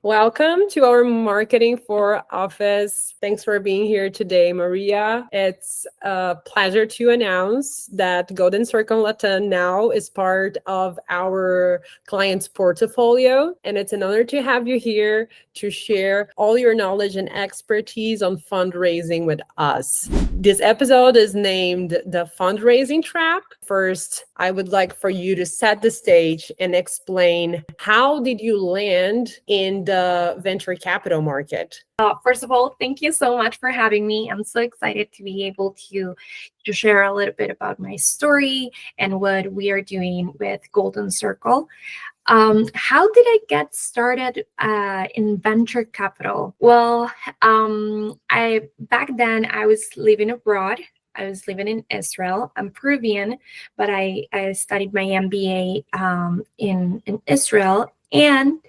Welcome to our Marketing for Office. Thanks for being here today, Maria. It's a pleasure to announce that Golden Circle LATAM now is part of our client's portfolio, and it's an honor to have you here to share all your knowledge and expertise on fundraising with us. This episode is named The Fundraising Trap. First, I would like for you to set the stage and explain how did you land in the venture capital market? First of all, thank you so much for having me. I'm so excited to be able to share a little bit about my story and what we are doing with Golden Circle. How did I get started in venture capital? Well, back then I was living abroad. I was living in Israel. I'm Peruvian, but I studied my MBA in Israel. And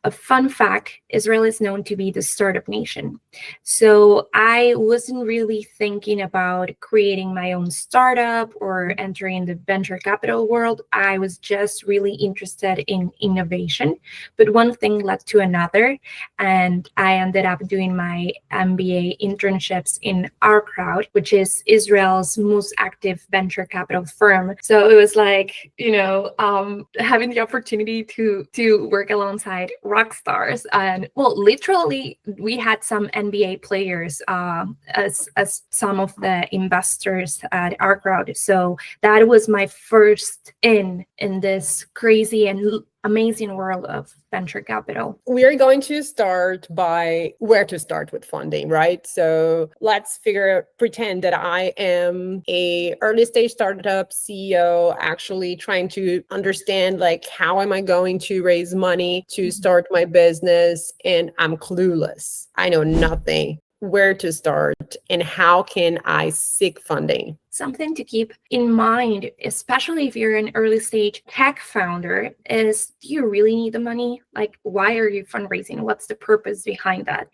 a fun fact, Israel is known to be the startup nation. So I wasn't really thinking about creating my own startup or entering the venture capital world. I was just really interested in innovation. But one thing led to another, and I ended up doing my MBA internships in OurCrowd, which is Israel's most active venture capital firm. So it was like, having the opportunity to work alongside rock stars, and literally we had some NBA players as some of the investors at OurCrowd. So that was my first in this crazy and amazing world of venture capital. We are going to start by where to start with funding, right? So let's pretend that I am a early stage startup CEO, actually trying to understand how am I going to raise money to start my business, and I'm clueless. I know nothing. Where to start and how can I seek funding? Something to keep in mind, especially if you're an early stage tech founder, is do you really need the money? Why are you fundraising? What's the purpose behind that?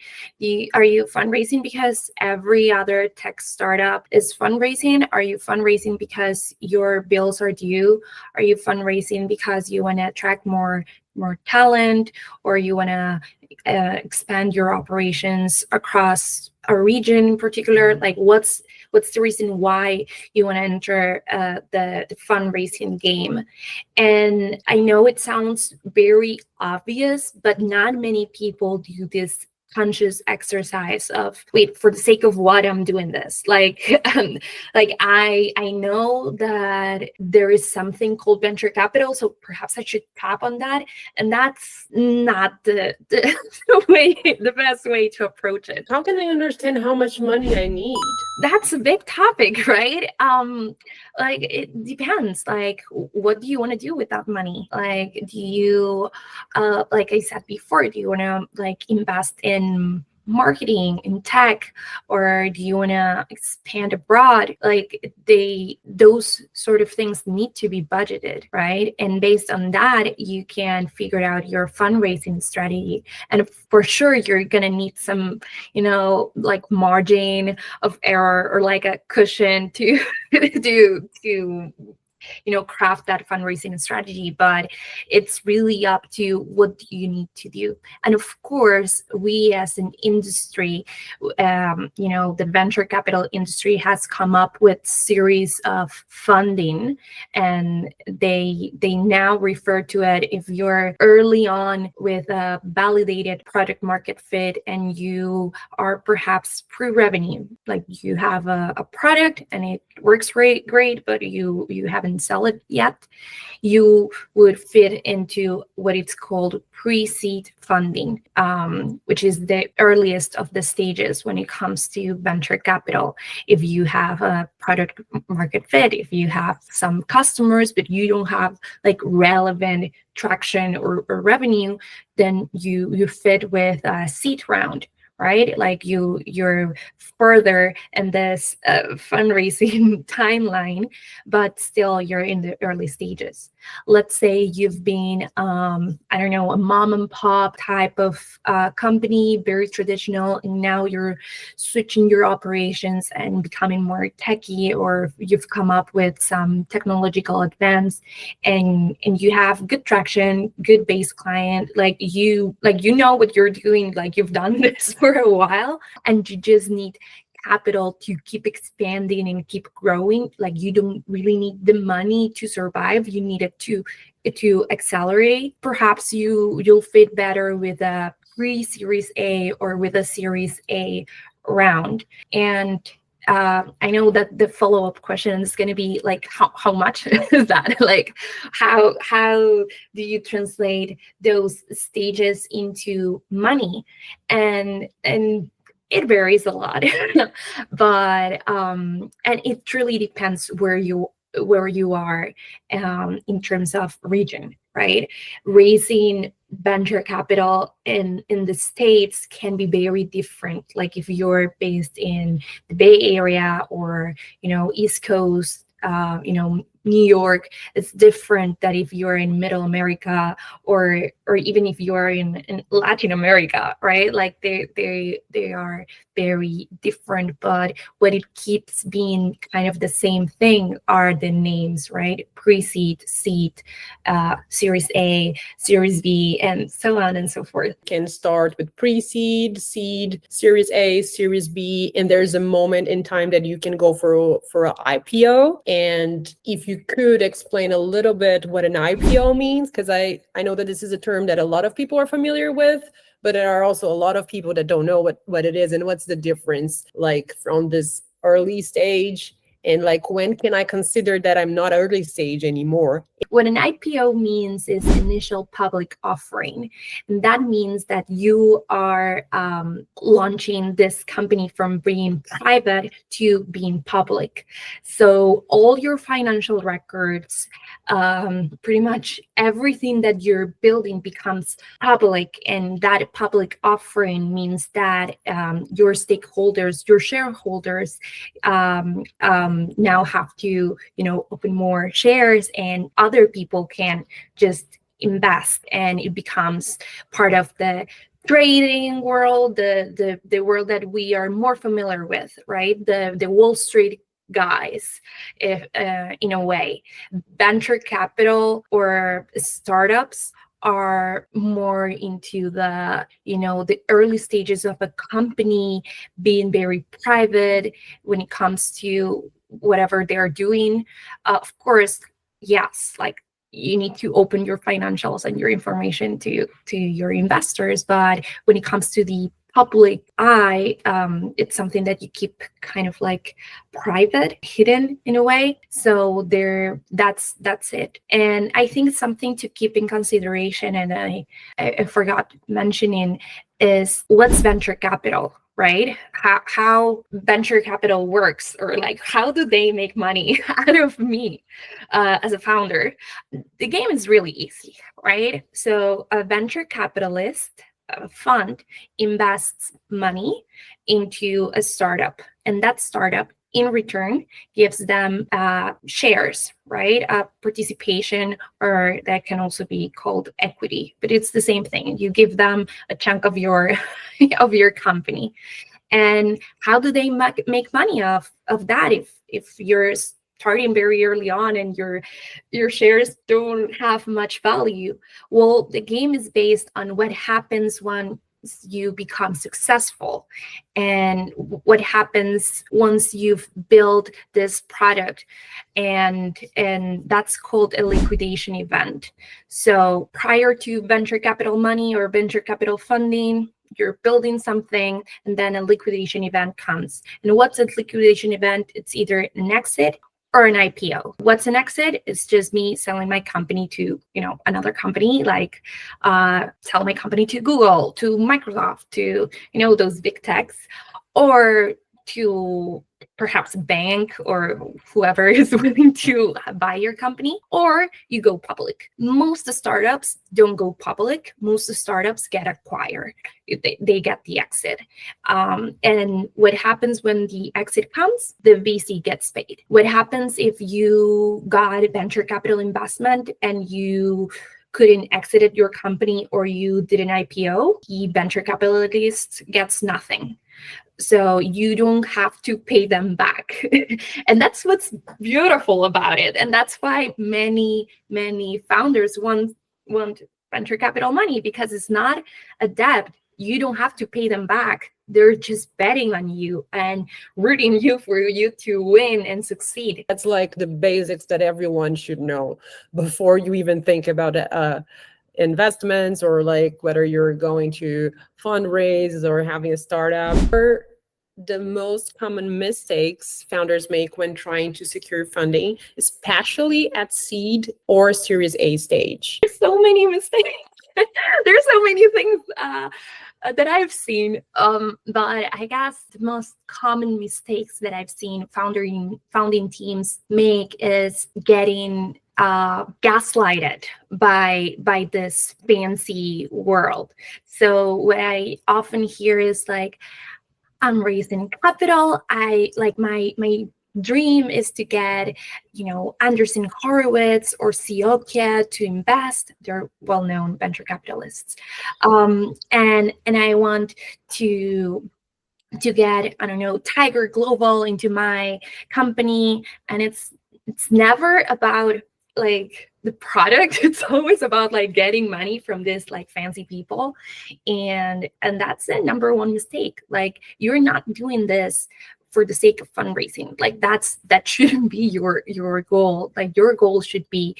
Are you fundraising because every other tech startup is fundraising? Are you fundraising because your bills are due? Are you fundraising because you want to attract more talent, or you want to expand your operations across a region in particular? What's the reason why you want to enter the fundraising game? And I know it sounds very obvious, but not many people do this conscious exercise of, wait, for the sake of what I'm doing this. I know that there is something called venture capital, so perhaps I should tap on that. And that's not the best way to approach it. How can I understand how much money I need? That's a big topic, right? It depends. What do you want to do with that money? Do you, like I said before, do you want to invest in marketing, in tech, or do you want to expand abroad? Those sort of things need to be budgeted, right? And based on that, you can figure out your fundraising strategy. And for sure, you're gonna need some, margin of error, or a cushion to craft that fundraising strategy. But it's really up to what you need to do. And of course, we as an industry, the venture capital industry has come up with series of funding, and they now refer to it, if you're early on with a validated product market fit and you are perhaps pre-revenue, you have a product and it works great, but you haven't sell it yet, you would fit into what it's called pre-seed funding, which is the earliest of the stages when it comes to venture capital. If you have a product market fit, if you have some customers, but you don't have relevant traction or revenue, then you fit with a seed round, right? Like you're further in this fundraising timeline, but still you're in the early stages. Let's say you've been, I don't know, a mom and pop type of company, very traditional, and now you're switching your operations and becoming more techy, or you've come up with some technological advance, and you have good traction, good base client, like you know what you're doing, like you've done this for a while, and you just need capital to keep expanding and keep growing. Like you don't really need the money to survive, you need it to accelerate. Perhaps you'll fit better with a pre-series A or with a series A round. And I know that the follow-up question is going to be like, how much is that? Like, how do you translate those stages into money? And it varies a lot, but and it truly depends where you are in terms of region, right? Raising venture capital in the States can be very different. Like if you're based in the Bay Area or East Coast, New York, it's different than if you're in Middle America or even if you're in Latin America, right? Like they are very different, but what it keeps being kind of the same thing are the names, right? Pre-seed, seed, Series A, Series B, and so on and so forth. Can start with pre-seed, seed, Series A, Series B, and there's a moment in time that you can go for an IPO. And if you could explain a little bit what an IPO means, because I know that this is a term that a lot of people are familiar with, but there are also a lot of people that don't know what it is and what's the difference, like from this early stage, and like when can I consider that I'm not early stage anymore? What an IPO means is initial public offering. And that means that you are launching this company from being private to being public. So all your financial records, pretty much everything that you're building becomes public. And that public offering means that your stakeholders, your shareholders now have to, open more shares, and other people can just invest, and it becomes part of the trading world, the world that we are more familiar with, right? The Wall Street guys, if in a way. Venture capital or startups are more into the the early stages of a company being very private when it comes to whatever they're doing. Of course, yes, like you need to open your financials and your information to your investors, but when it comes to the public eye, it's something that you keep kind of like private, hidden in a way. So that's it. And I think something to keep in consideration, and I forgot mentioning, is what's venture capital, right? How venture capital works, or like how do they make money out of me as a founder? The game is really easy, right? So a venture capitalist fund invests money into a startup, and that startup in return gives them shares, right? Participation, or that can also be called equity, but it's the same thing. You give them a chunk of your of your company. And how do they make money of that if you're starting very early on and your shares don't have much value? Well, the game is based on what happens when you become successful, and what happens once you've built this product, and that's called a liquidation event. So prior to venture capital money or venture capital funding, you're building something, and then a liquidation event comes. And what's a liquidation event? It's either an exit or an IPO. What's an exit? It's just me selling my company to, another company, like sell my company to Google, to Microsoft, to, those big techs. Or to perhaps a bank or whoever is willing to buy your company, or you go public. Most startups don't go public. Most startups get acquired. They get the exit. And what happens when the exit comes? The VC gets paid. What happens if you got venture capital investment and you couldn't exit your company, or you did an IPO? The venture capitalist gets nothing. So you don't have to pay them back. And that's what's beautiful about it. And that's why many founders want venture capital money, because it's not a debt. You don't have to pay them back. They're just betting on you and rooting you for you to win and succeed. That's like the basics that everyone should know before you even think about investments, or like whether you're going to fundraise or having a startup. The most common mistakes founders make when trying to secure funding, especially at seed or Series A stage. There's so many mistakes. There's so many things that I've seen, but I guess the most common mistakes that I've seen founding teams make is getting gaslighted by this fancy world. So what I often hear is like, I'm raising capital. I like my dream is to get, Anderson Horowitz or Siokya to invest. They're well-known venture capitalists, and I want to get, I don't know, Tiger Global into my company. And it's never about like the product. It's always about like getting money from this like fancy people, and that's the number one mistake. Like, you're not doing this for the sake of fundraising. Like that shouldn't be your goal. Like, your goal should be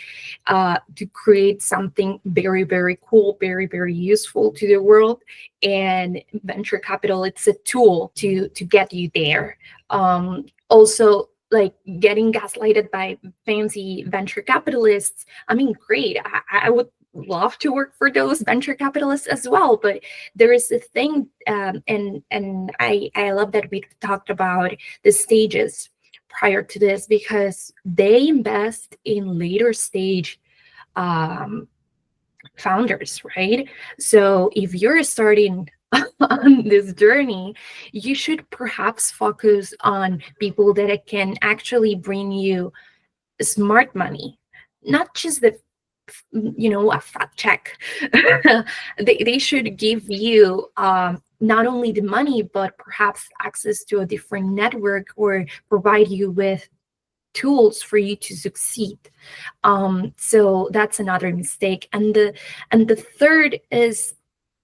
to create something very, very cool, very, very useful to the world. And venture capital, it's a tool to get you there. Also, like, getting gaslighted by fancy venture capitalists, I mean, great. I would love to work for those venture capitalists as well, but there is a thing, and I love that we talked about the stages prior to this, because they invest in later stage founders, right? So if you're starting on this journey, you should perhaps focus on people that can actually bring you smart money, not just a fat check. They should give you not only the money, but perhaps access to a different network, or provide you with tools for you to succeed. So that's another mistake. And the third is,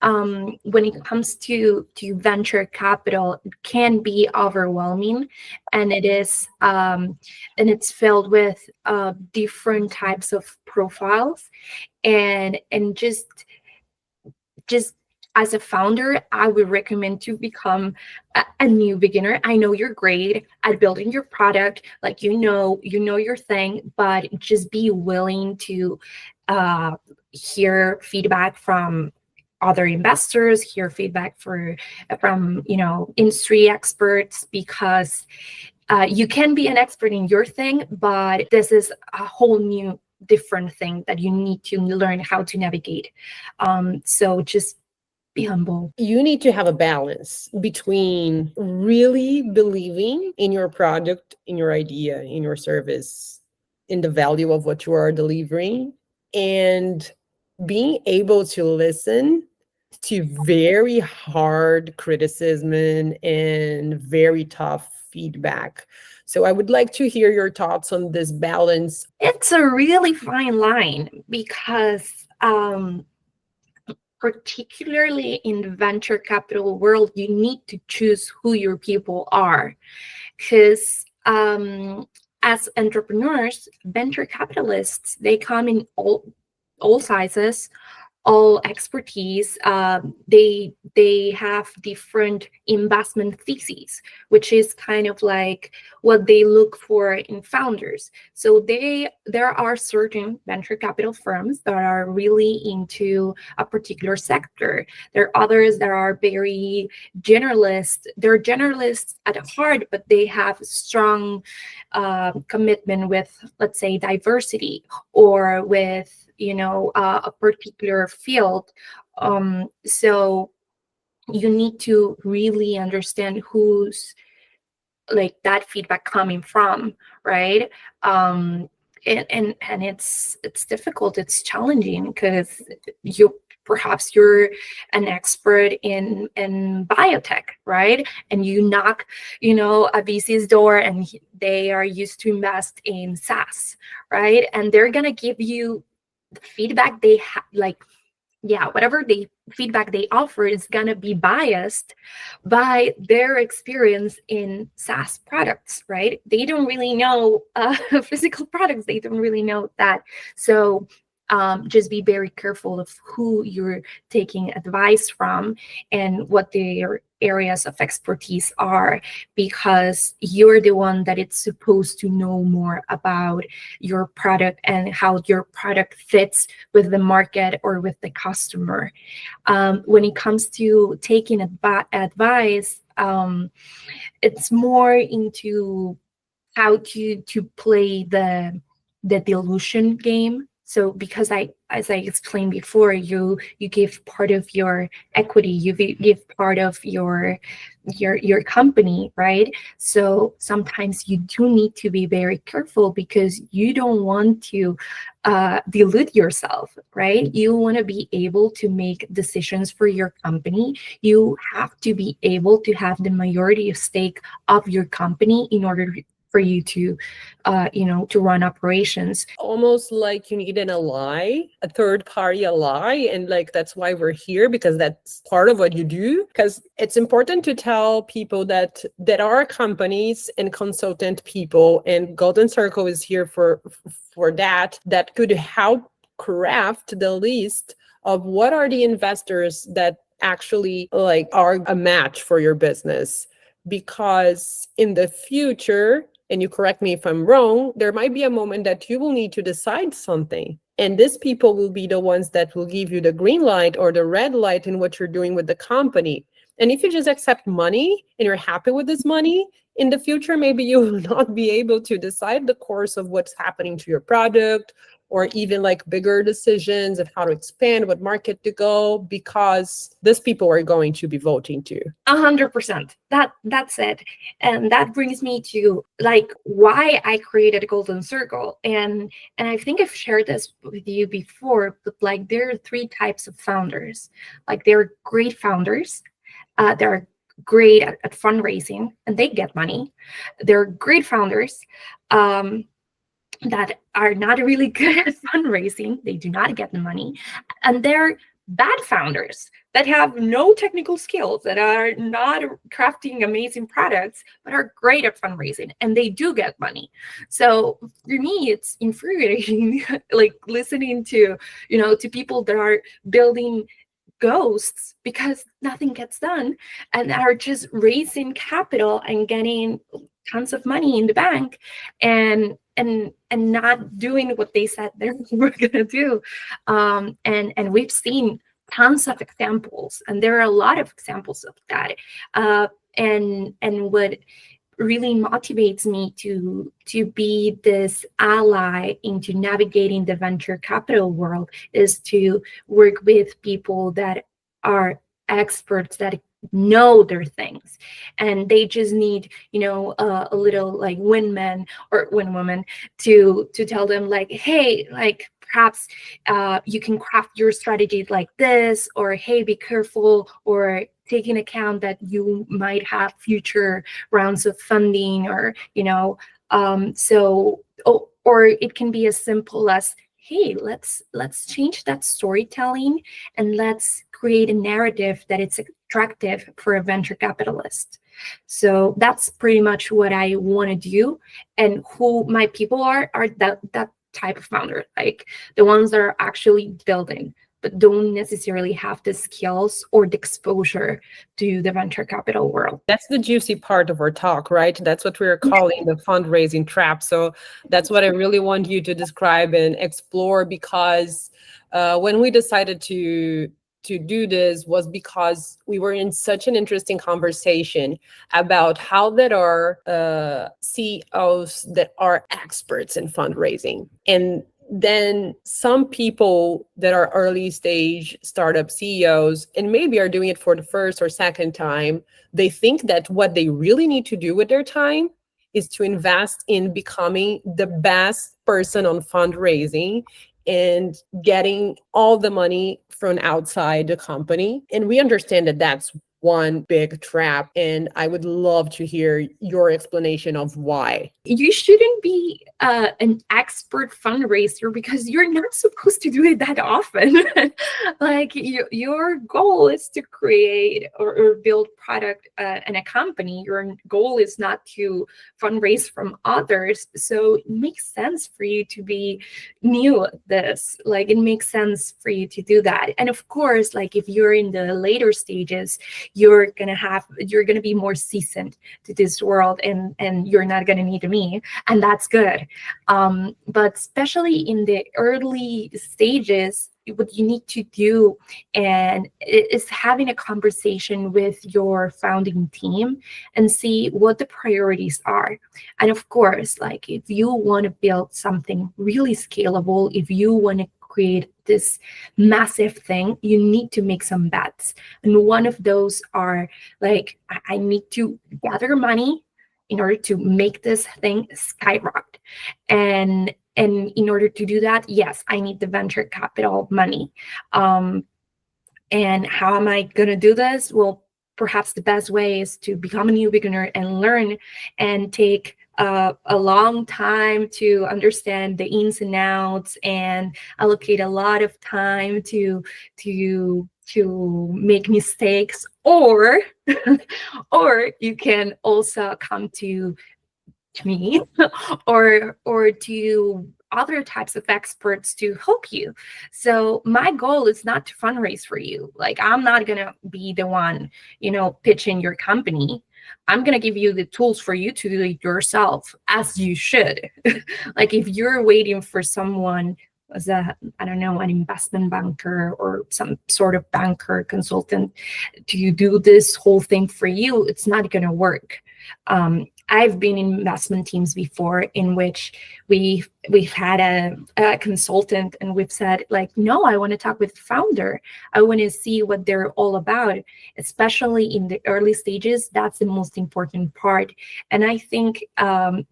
when it comes to venture capital, it can be overwhelming, and it is and it's filled with different types of profiles, and just as a founder, I would recommend to become a new beginner. I know you're great at building your product, like you know your thing, but just be willing to hear feedback from other investors, hear feedback from industry experts, because you can be an expert in your thing, but this is a whole new different thing that you need to learn how to navigate. So just be humble. You need to have a balance between really believing in your product, in your idea, in your service, in the value of what you are delivering, and being able to listen to very hard criticism and very tough feedback. So I would like to hear your thoughts on this balance. It's a really fine line, because particularly in the venture capital world, you need to choose who your people are, because as entrepreneurs, venture capitalists, they come in all sizes, all expertise. They have different investment theses, which is kind of like what they look for in founders. So there are certain venture capital firms that are really into a particular sector. There are others that are very generalist. They're generalists at heart, but they have strong commitment with, let's say, diversity, or with a particular field. So you need to really understand who's like that feedback coming from, right? And it's difficult, it's challenging, because perhaps you're an expert in biotech, right? And you knock a VC's door, and they are used to invest in SaaS, right? And they're gonna give you the feedback they have, like, yeah, whatever the feedback they offer is gonna be biased by their experience in SaaS products, right? They don't really know physical products. They don't really know that. So just be very careful of who you're taking advice from and what their areas of expertise are, because you're the one that it's supposed to know more about your product and how your product fits with the market or with the customer. When it comes to taking advice, it's more into how to play the dilution game. So because as I explained before, you give part of your equity, you give part of your company, right? So sometimes you do need to be very careful, because you don't want to dilute yourself, right? You want to be able to make decisions for your company. You have to be able to have the majority of stake of your company in order for you to to run operations. Almost like you need an ally, a third party ally. And like, that's why we're here, because that's part of what you do. Because it's important to tell people that there are companies and consultant people, and Golden Circle is here for that could help craft the list of what are the investors that actually like are a match for your business. Because in the future, and you correct me if I'm wrong, there might be a moment that you will need to decide something. And these people will be the ones that will give you the green light or the red light in what you're doing with the company. And if you just accept money and you're happy with this money, in the future, maybe you will not be able to decide the course of what's happening to your product, or even like bigger decisions of how to expand, what market to go, because these people are going to be voting to. 100%. That's it. And that brings me to like why I created Golden Circle. And I think I've shared this with you before, but like there are three types of founders. Like there are great founders. They're great at fundraising and they get money. They're great founders that are not really good at fundraising. They do not get the money. And they're bad founders that have no technical skills, that are not crafting amazing products, but are great at fundraising, and they do get money. So for me, it's infuriating, like listening to, to people that are building ghosts because nothing gets done and are just raising capital and getting tons of money in the bank and not doing what they said they were going to do. And we've seen tons of examples, and there are a lot of examples of that. And what really motivates me to be this ally into navigating the venture capital world is to work with people that are experts, that know their things, and they just need a little like wingman or wingwoman to tell them like, hey, like perhaps you can craft your strategy like this, or hey, be careful, or take in account that you might have future rounds of funding, or or it can be as simple as, hey, let's change that storytelling and let's create a narrative that it's attractive for a venture capitalist. So that's pretty much what I want to do, and who my people are that type of founder, like the ones that are actually building, but don't necessarily have the skills or the exposure to the venture capital world. That's the juicy part of our talk, right? That's what we're calling the fundraising trap. So that's what I really want you to describe and explore, because when we decided to do this was because we were in such an interesting conversation about how there are CEOs that are experts in fundraising. And then some people that are early stage startup CEOs and maybe are doing it for the first or second time, they think that what they really need to do with their time is to invest in becoming the best person on fundraising and getting all the money from outside the company. And we understand that that's one big trap. And I would love to hear your explanation of why. You shouldn't be an expert fundraiser because you're not supposed to do it that often. Like your goal is to create or build product in a company. Your goal is not to fundraise from others. So it makes sense for you to be new at this. Like it makes sense for you to do that. And of course, like if you're in the later stages, you're gonna be more seasoned to this world, and you're not gonna need me, and that's good. But especially in the early stages, what you need to do and is having a conversation with your founding team and see what the priorities are. And of course, like if you want to build something really scalable, if you want to create this massive thing, you need to make some bets. And one of those are like, I need to gather money in order to make this thing skyrocket. And in order to do that, yes, I need the venture capital money. And how am I going to do this? Well, perhaps the best way is to become a new beginner and learn and take a long time to understand the ins and outs and allocate a lot of time to make mistakes, or or you can also come to me or to other types of experts to help you. So my goal is not to fundraise for you. Like I'm not gonna be the one, pitching your company. I'm gonna give you the tools for you to do it yourself, as you should. Like if you're waiting for someone as an investment banker or some sort of banker consultant to do this whole thing for you, it's not gonna work. I've been in investment teams before in which we've had a consultant and we've said like, no, I want to talk with the founder. I want to see what they're all about, especially in the early stages. That's the most important part. And I think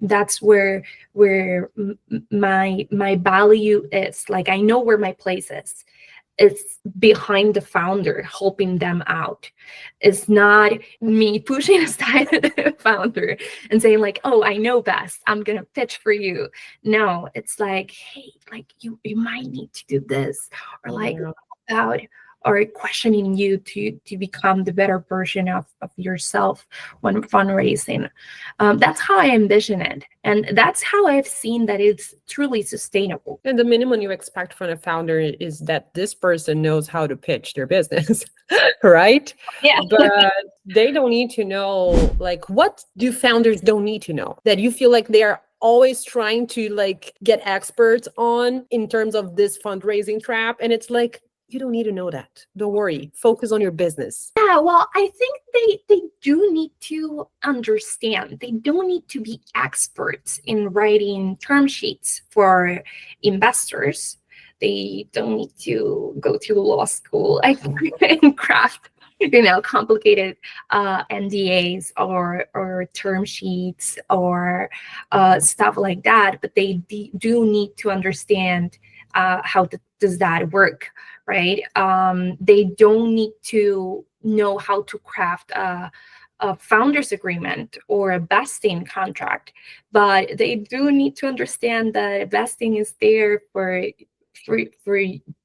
that's where my value is. Like, I know where my place is. It's behind the founder, helping them out. It's not me pushing aside the founder and saying like, oh, I know best, I'm gonna pitch for you. No, it's like, hey, like you might need to do this, or like about, or questioning you to become the better version of yourself when fundraising. That's how I envision it. And that's how I've seen that it's truly sustainable. And the minimum you expect from a founder is that this person knows how to pitch their business, right? Yeah. But they don't need to know, like, what do founders don't need to know that you feel like they are always trying to like get experts on in terms of this fundraising trap? And it's like, you don't need to know that. Don't worry. Focus on your business. Yeah, well, I think they do need to understand. They don't need to be experts in writing term sheets for investors. They don't need to go to law school and craft, complicated NDAs or term sheets or stuff like that. But they do need to understand how does that work, right? They don't need to know how to craft a founder's agreement or a vesting contract, but they do need to understand that vesting is there for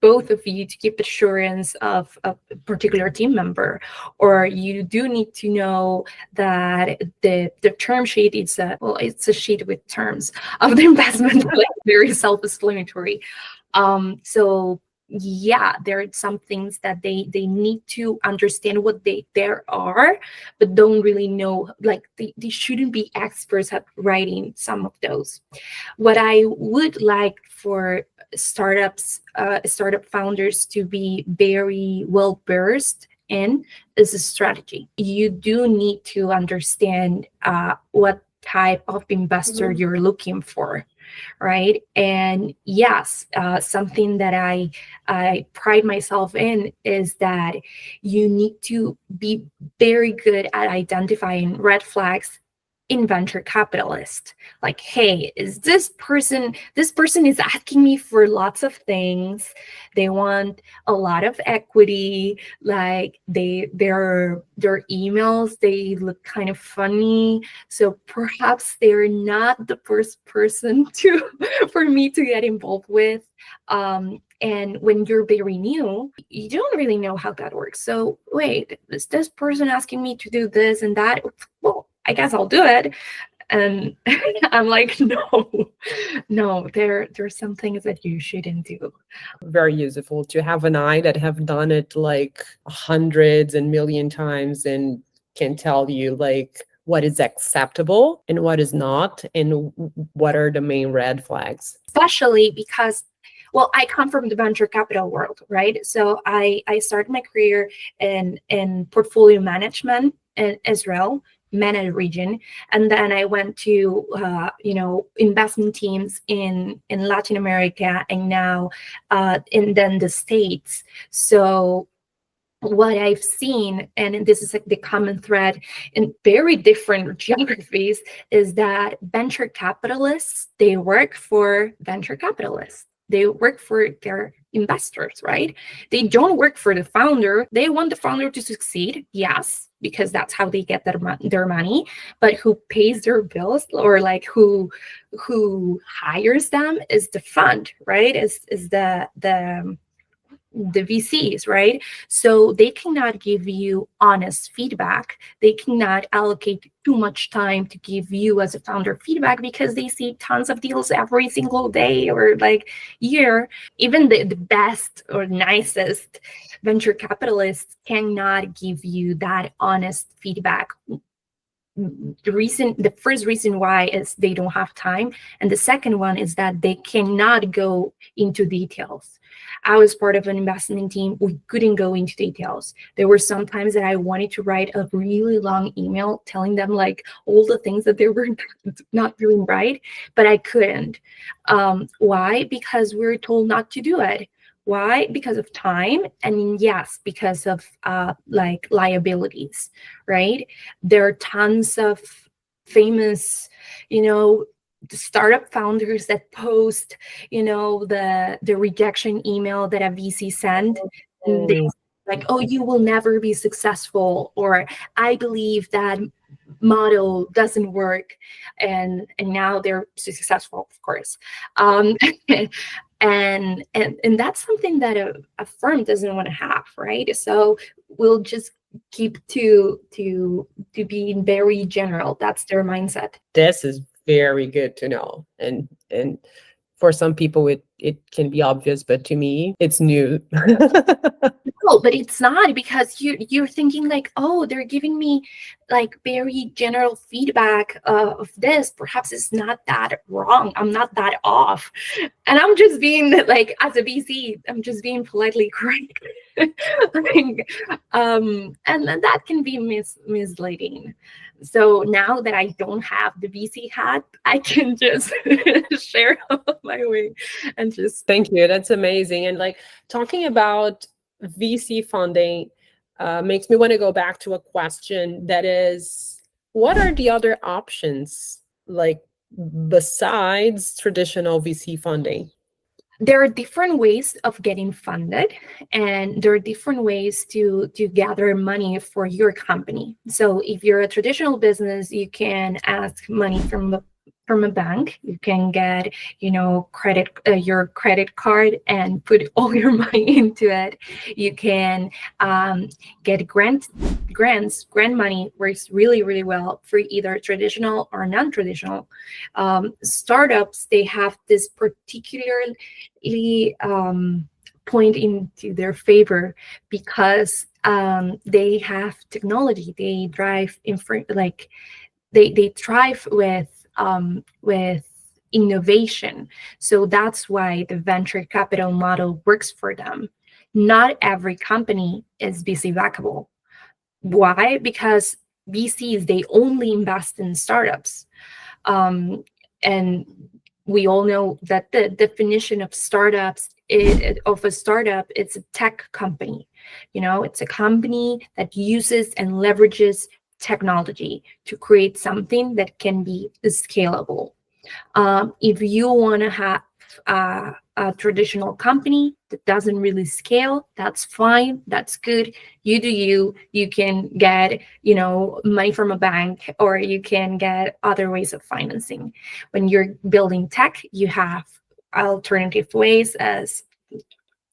both of you to keep assurance of a particular team member. Or you do need to know that the term sheet is it's a sheet with terms of the investment, like very self-explanatory. So yeah, there are some things that they need to understand what there are, but don't really know, like they shouldn't be experts at writing some of those. What I would like for startup founders to be very well versed in is a strategy. You do need to understand what type of investor you're looking for, right? And yes, something that I pride myself in is that you need to be very good at identifying red flags in venture capitalists. Like, hey, is this person is asking me for lots of things. They want a lot of equity, like their emails, they look kind of funny, so perhaps they're not the first person to for me to get involved with. And when you're very new, you don't really know how that works. So wait, is this person asking me to do this and that? Well, I guess I'll do it. And I'm like, no, there's some things that you shouldn't do. Very useful to have an eye that have done it like hundreds and million times and can tell you like what is acceptable and what is not, and what are the main red flags. Especially because, well, I come from the venture capital world, right? So I started my career in portfolio management in Israel, MENA region, and then I went to investment teams in Latin America, and now and then the States. So what I've seen, and this is like the common thread in very different geographies, is that venture capitalists, they work for venture capitalists. They work for their investors, right? They don't work for the founder. They want the founder to succeed, yes, because that's how they get their money. But who pays their bills, or like who hires them, is the fund, right? Is the VCs, right? So they cannot give you honest feedback. They cannot allocate too much time to give you as a founder feedback, because they see tons of deals every single day or like year. Even the best or nicest venture capitalists cannot give you that honest feedback. The first reason why is they don't have time, and the second one is that they cannot go into details. I was part of an investment team. We couldn't go into details. There were some times that I wanted to write a really long email telling them like all the things that they were not doing right, but I couldn't. Why? Because we were told not to do it. Why? Because of time, and yes, because of like liabilities, right? There are tons of famous, startup founders that post, the rejection email that a VC sent, and they like, oh, you will never be successful, or I believe that model doesn't work, and now they're successful, of course. And that's something that a firm doesn't want to have, right? So we'll just keep to being very general. That's their mindset. This is very good to know, and for some people it can be obvious, but to me it's new. No, but it's not, because you're thinking like, oh, they're giving me like very general feedback of this. Perhaps it's not that wrong. I'm not that off, and I'm just being like, as a VC, I'm just being politely correct. Like, and that can be misleading. So now that I don't have the VC hat, I can just share my way and just. Thank you. That's amazing. And like talking about VC funding makes me want to go back to a question that is, what are the other options like besides traditional VC funding? There are different ways of getting funded, and there are different ways to gather money for your company. So if you're a traditional business, you can ask money from a bank. You can get, credit, your credit card, and put all your money into it. You can get grant money works really, really well for either traditional or non-traditional. Startups, they have this particularly point into their favor because they have technology. They drive they thrive with innovation. So that's why the venture capital model works for them. Not every company is VC backable. Why? Because VCs, they only invest in startups. And we all know that the definition of of a startup, it's a tech company. It's a company that uses and leverages technology to create something that can be scalable. If you want to have a traditional company that doesn't really scale, that's fine. That's good. You do you. You can get, money from a bank, or you can get other ways of financing. When you're building tech, you have alternative ways, as,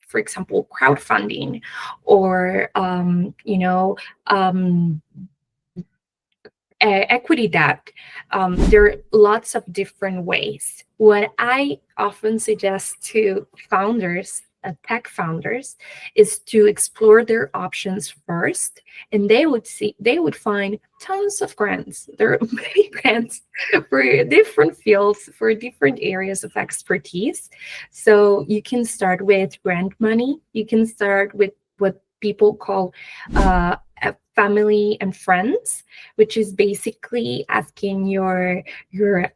for example, crowdfunding, or equity debt. There are lots of different ways. What I often suggest to founders, tech founders, is to explore their options first, and they would find tons of grants. There are many grants for different fields, for different areas of expertise. So you can start with grant money. You can start with what people call family and friends, which is basically asking your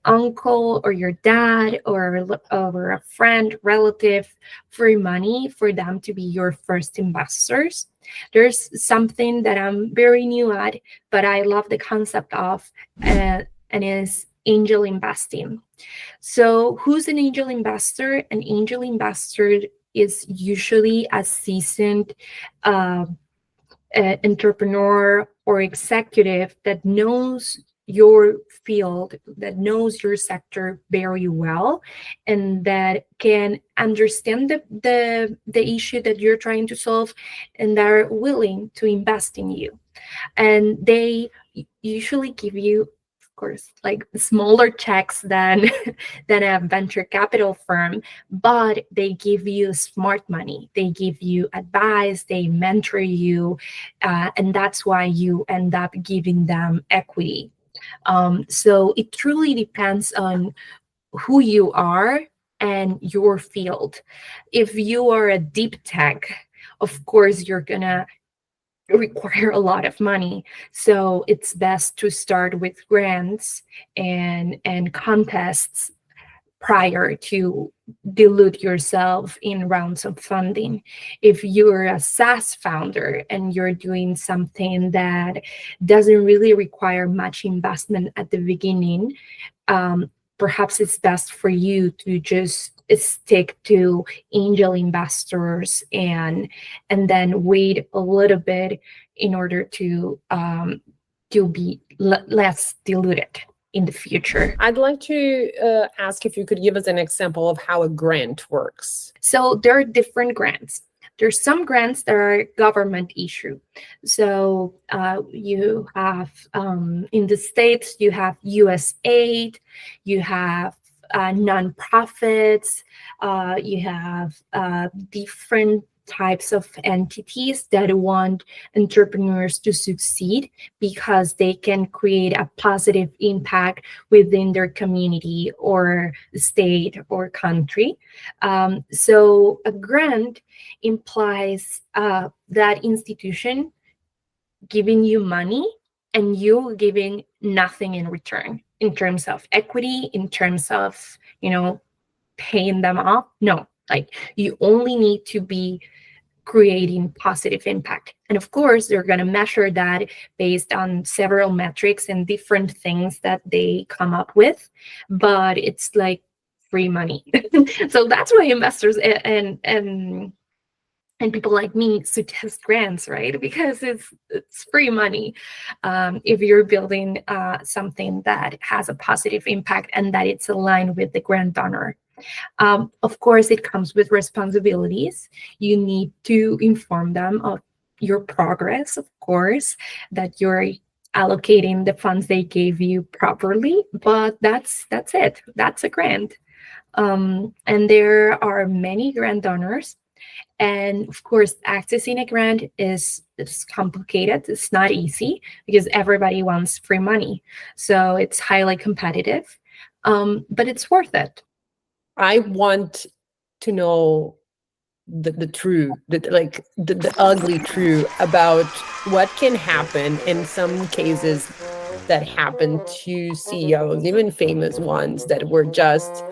uncle or your dad or a friend, relative, for money for them to be your first investors. There's something that I'm very new at, but I love the concept of, and is angel investing. So who's an angel investor? An angel investor is usually a seasoned entrepreneur or executive that knows your field, that knows your sector very well, and that can understand the issue that you're trying to solve, and that are willing to invest in you. And they usually give you, of course, like smaller checks than than a venture capital firm, but they give you smart money. They give you advice, they mentor you, and that's why you end up giving them equity. So it truly depends on who you are and your field. If you are a deep tech, of course, you're gonna require a lot of money. So it's best to start with grants and contests prior to dilute yourself in rounds of funding. If you're a SaaS founder and you're doing something that doesn't really require much investment at the beginning, perhaps it's best for you to just stick to angel investors and then wait a little bit in order to be less diluted in the future. I'd like to ask if you could give us an example of how a grant works. So there are different grants. There's some grants that are government issue. So you have, in the States, you have USAID, you have nonprofits, you have different types of entities that want entrepreneurs to succeed because they can create a positive impact within their community or state or country. So a grant implies that institution giving you money and you giving nothing in return in terms of equity, in terms of, paying them off. No, like you only need to be creating positive impact. And of course, they're going to measure that based on several metrics and different things that they come up with, but it's like free money. So that's why investors and people like me suggest grants, right? Because it's free money. If you're building something that has a positive impact and that it's aligned with the grant donor. Of course, it comes with responsibilities. You need to inform them of your progress, of course, that you're allocating the funds they gave you properly, but that's it. That's a grant. And there are many grant donors. And of course, accessing a grant is complicated. It's not easy because everybody wants free money. So it's highly competitive, but it's worth it. I want to know the true, the ugly true about what can happen in some cases that happen to CEOs, even famous ones that were just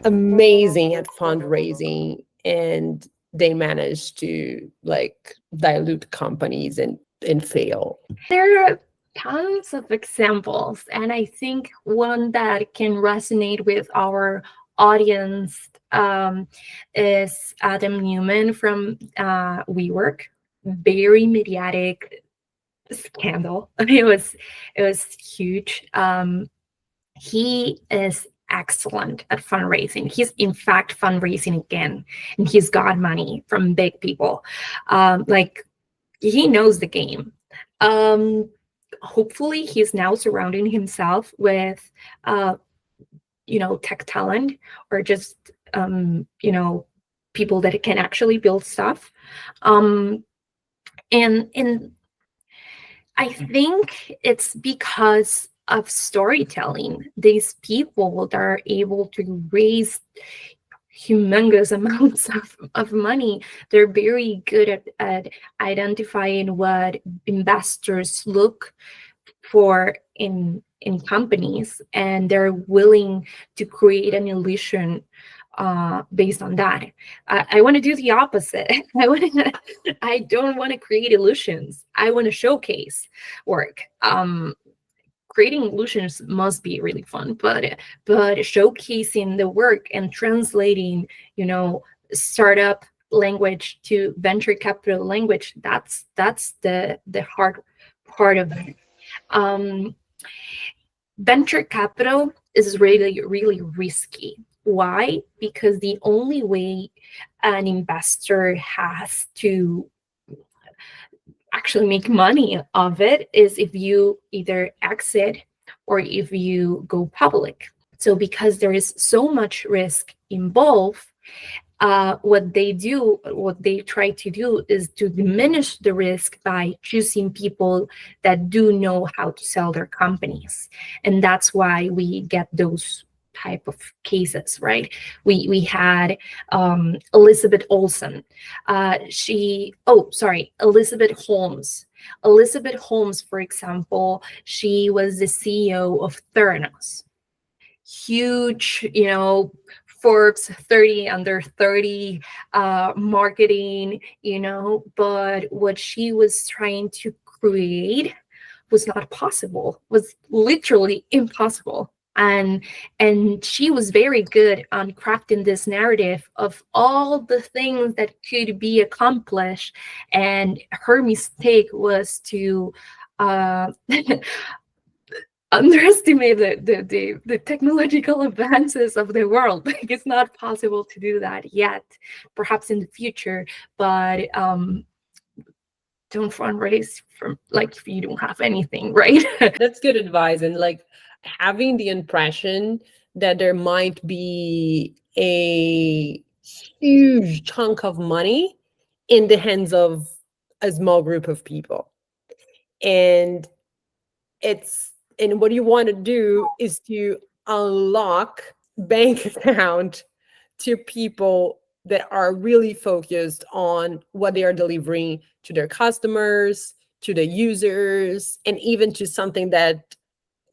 amazing at fundraising, and they managed to like dilute companies and fail. There are tons of examples, and I think one that can resonate with our audience is Adam Newman from WeWork. Very mediatic scandal. It was huge. He is excellent at fundraising. He's in fact fundraising again, and he's got money from big people. Like, he knows the game. Hopefully he's now surrounding himself with tech talent, or just people that can actually build stuff. And I think it's because of storytelling. These people that are able to raise humongous amounts of money, they're very good at identifying what investors look for in companies, and they're willing to create an illusion based on that. I want to do the opposite. I don't want to create illusions. I want to showcase work. Creating illusions must be really fun, but showcasing the work and translating, startup language to venture capital language, that's the hard part of it. Venture capital is really, really risky. Why? Because the only way an investor has to actually make money of it is if you either exit or if you go public. So because there is so much risk involved, what they try to do is to diminish the risk by choosing people that do know how to sell their companies. And that's why we get those type of cases, right? We had Elizabeth Olsen. Elizabeth Holmes. Elizabeth Holmes, for example, she was the CEO of Theranos. Huge, Forbes 30 under 30 marketing, but what she was trying to create was not possible, was literally impossible. And she was very good on crafting this narrative of all the things that could be accomplished. And her mistake was to underestimate the technological advances of the world. Like, it's not possible to do that yet, perhaps in the future, but don't fundraise from if you don't have anything, right? That's good advice. And having the impression that there might be a huge chunk of money in the hands of a small group of people. And what you want to do is to unlock bank account to people that are really focused on what they are delivering to their customers, to the users, and even to something that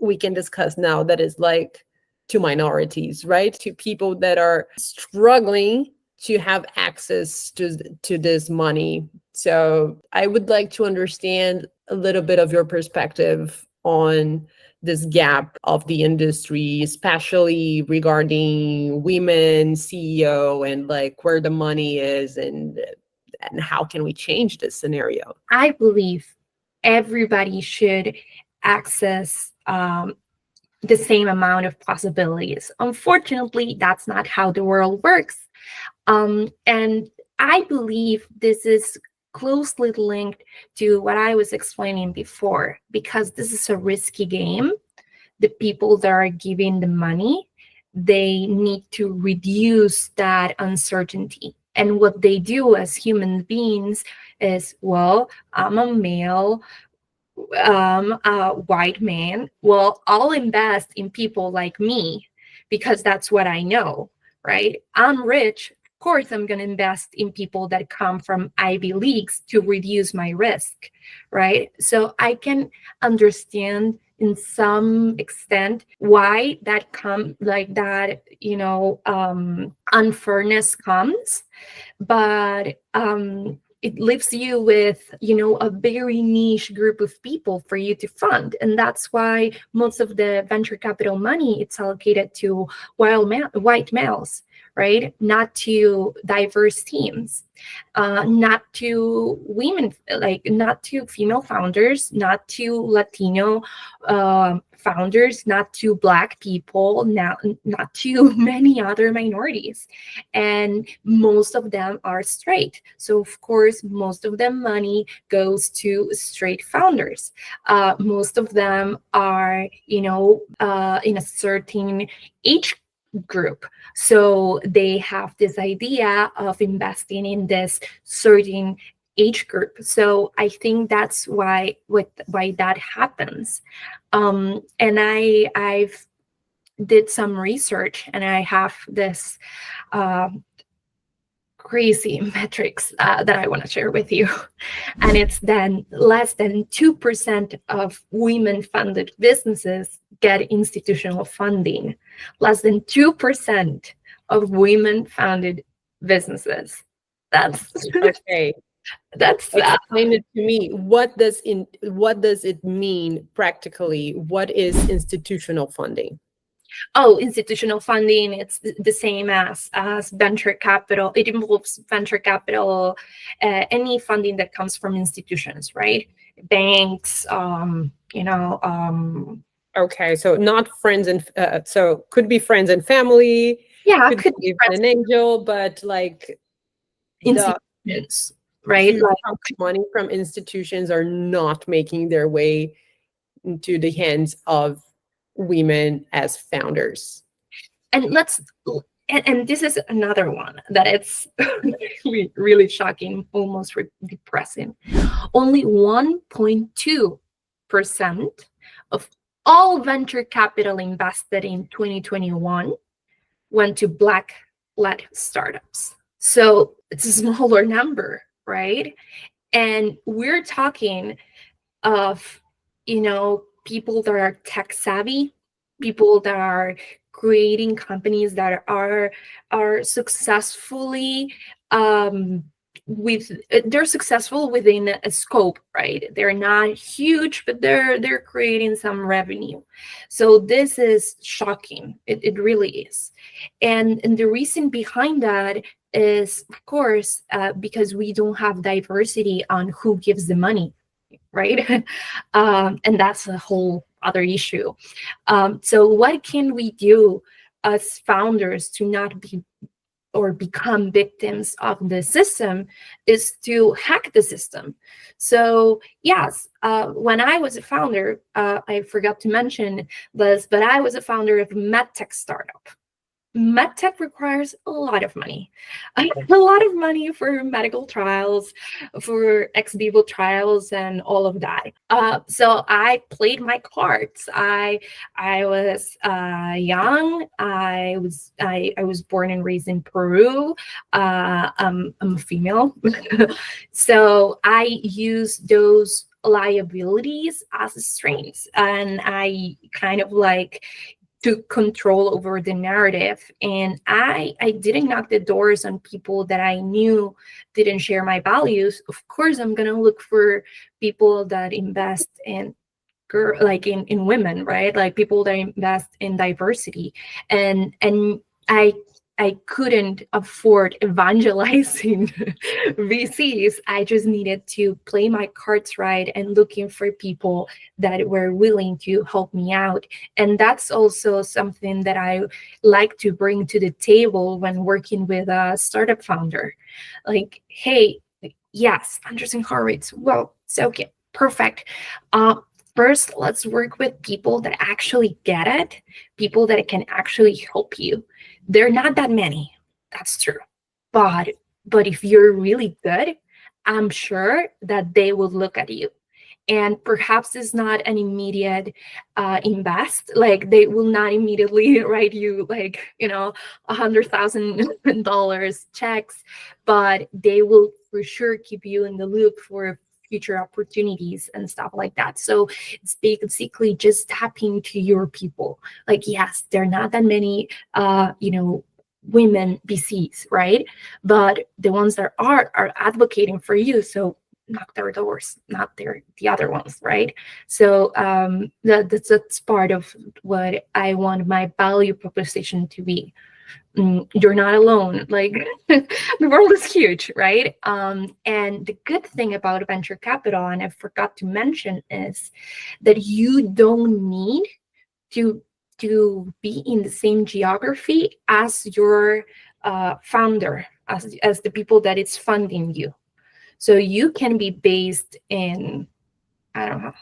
we can discuss now that is to minorities, right? To people that are struggling to have access to this money. So I would like to understand a little bit of your perspective on this gap of the industry, especially regarding women CEO and where the money is and how can we change this scenario? I believe everybody should access the same amount of possibilities. Unfortunately, that's not how the world works. And I believe this is closely linked to what I was explaining before, because this is a risky game. The people that are giving the money, they need to reduce that uncertainty. And what they do as human beings is, well, I'm a male, a white man. Well, I'll invest in people like me because that's what I know, right? I'm rich. Of course, I'm going to invest in people that come from Ivy Leagues to reduce my risk, right? So I can understand in some extent why that unfairness comes, but it leaves you with, a very niche group of people for you to fund. And that's why most of the venture capital money, it's allocated to white males, right? Not to diverse teams, not to women, like not to female founders, not to Latino founders, not to Black people, not to many other minorities. And most of them are straight. So of course, most of them money goes to straight founders. Most of them are, in a certain age group. So they have this idea of investing in this certain age group. So I think that's why that happens. And I've did some research, and I have this crazy metrics that I want to share with you. And it's then less than 2% of women-funded businesses get institutional funding. Less than 2% of women-funded businesses. That's Okay. That's Explain it to me. What does it mean practically? What is institutional funding? Institutional funding, it's the same as venture capital. It involves venture capital, any funding that comes from institutions, right? Banks, Okay, so not friends and so could be friends and family. yeah, could be even an angel, but like the institutions, right? huge chunk of money from institutions are not making their way into the hands of women as founders. And this is another one that it's really, really shocking, almost depressing. Only 1.2% of all venture capital invested in 2021 went to Black-led startups. So it's a smaller number, right? And we're talking of, people that are tech savvy, people that are creating companies that are successfully they're successful within a scope, right? They're not huge, but they're creating some revenue. So this is shocking. It really is. And the reason behind that is, of course, because we don't have diversity on who gives the money, right? And that's a whole other issue. So what can we do as founders to not be or become victims of the system is to hack the system. So yes, when I was a founder, I forgot to mention this, but I was a founder of a medtech startup. MedTech requires a lot of money, a lot of money for medical trials, for ex vivo trials, and all of that. So I played my cards. I was young. I was born and raised in Peru. I'm a female, so I used those liabilities as strengths, and I kind of like took control over the narrative. And I didn't knock the doors on people that I knew didn't share my values. Of course, I'm gonna look for people that invest in in women, right? Like people that invest in diversity. And I couldn't afford evangelizing VCs. I just needed to play my cards right and looking for people that were willing to help me out. And that's also something that I like to bring to the table when working with a startup founder. Like, hey, yes, understanding heart rates. Well, so okay, perfect. First, let's work with people that actually get it, people that can actually help you. They're not that many, that's true, but But if you're really good, I'm sure that they will look at you. And perhaps it's not an immediate invest. Like they will not immediately write you like, $100,000 checks, but they will for sure keep you in the loop for future opportunities and stuff like that. So it's basically just tapping to your people. Like, yes, there are not that many, women VCs, right? But the ones that are advocating for you. So knock their doors, not the other ones, right? So that's part of what I want my value proposition to be. You're not alone. Like the world is huge, right? And the good thing about venture capital, and I forgot to mention, is that you don't need to be in the same geography as your founder, as the people that it's funding you. So you can be based in, I don't know,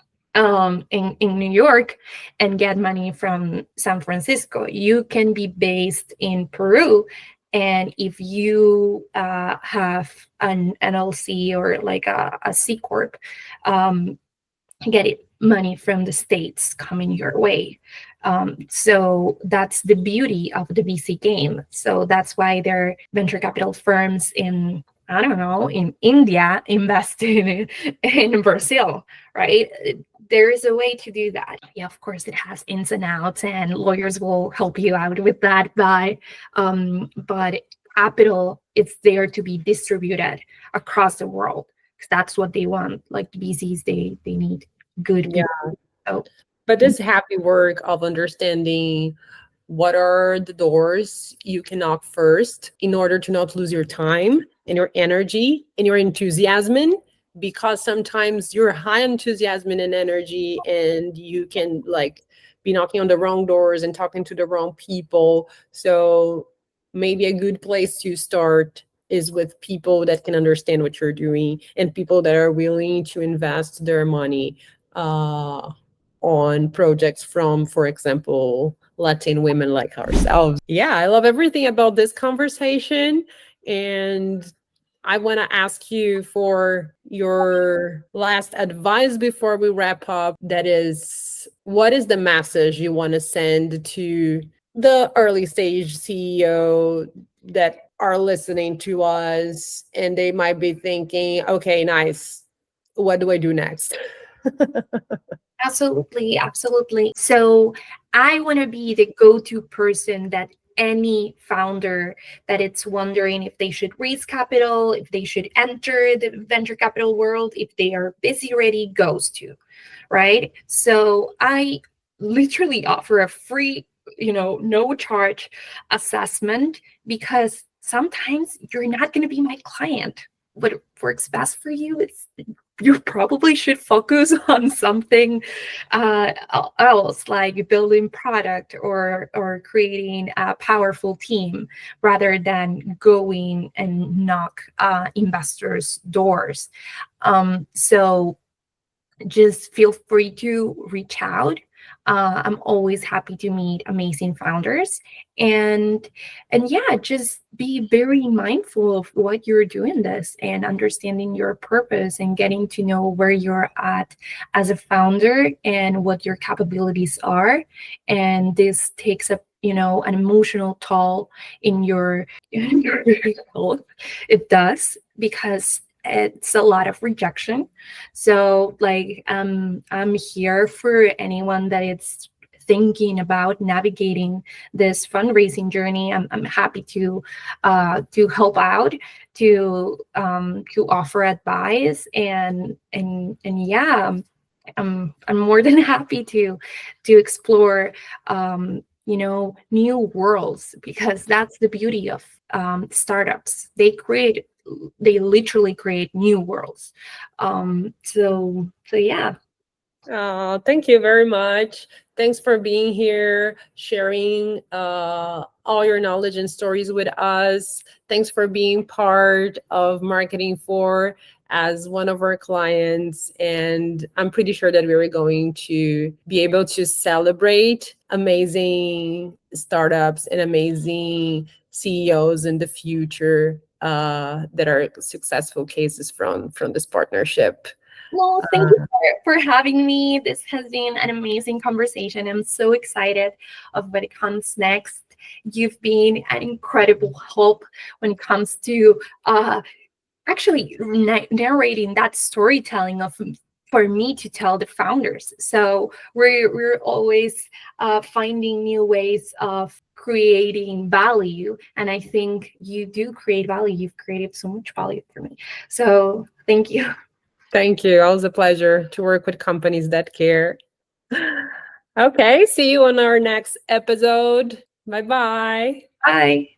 in New York and get money from San Francisco. You can be based in Peru, and if you have an LLC or like a C corp, get it money from the States coming your way. So that's the beauty of the VC game. So that's why there are venture capital firms in, I don't know, in India investing in Brazil, right? There is a way to do that. Yeah, of course, it has ins and outs, and lawyers will help you out with that. But capital, it's there to be distributed across the world, because that's what they want. Like VCs, they need good people. Yeah. So, But this happy work of understanding what are the doors you can knock first in order to not lose your time and your energy and your enthusiasm, because sometimes you're high enthusiasm and energy and you can like be knocking on the wrong doors and talking to the wrong people. So maybe a good place to start is with people that can understand what you're doing and people that are willing to invest their money on projects from, for example, Latin women like ourselves. Yeah, I love everything about this conversation. And I want to ask you for your last advice before we wrap up. That is, what is the message you want to send to the early stage CEO that are listening to us and they might be thinking, okay, nice. What do I do next? absolutely, absolutely. So I want to be the go-to person that any founder that it's wondering if they should raise capital, if they should enter the venture capital world, if they are busy ready, goes to, right? So I literally offer a free, no charge assessment, because sometimes you're not going to be my client. What works best for you is, you probably should focus on something else, like building product or creating a powerful team, rather than going and knock investors' doors. So just feel free to reach out. I'm always happy to meet amazing founders, and yeah, just be very mindful of what you're doing this, and understanding your purpose, and getting to know where you're at as a founder and what your capabilities are. And this takes a an emotional toll in your health. It does, because it's a lot of rejection. So like I'm here for anyone that it's thinking about navigating this fundraising journey. I'm happy to help out, to offer advice, and yeah, I'm more than happy to explore new worlds, because that's the beauty of startups. They literally create new worlds. So yeah. Thank you very much. Thanks for being here, sharing all your knowledge and stories with us. Thanks for being part of Marketing for as one of our clients. And I'm pretty sure that we're going to be able to celebrate amazing startups and amazing CEOs in the future that are successful cases from this partnership. Well, thank you for having me. This has been an amazing conversation. I'm so excited of what comes next. You've been an incredible help when it comes to actually narrating that storytelling of for me to tell the founders. So we're always finding new ways of creating value, and I think you do create value. You've created so much value for me. So thank you. Thank you. Always a pleasure to work with companies that care. Okay, see you on our next episode. Bye-bye. Bye.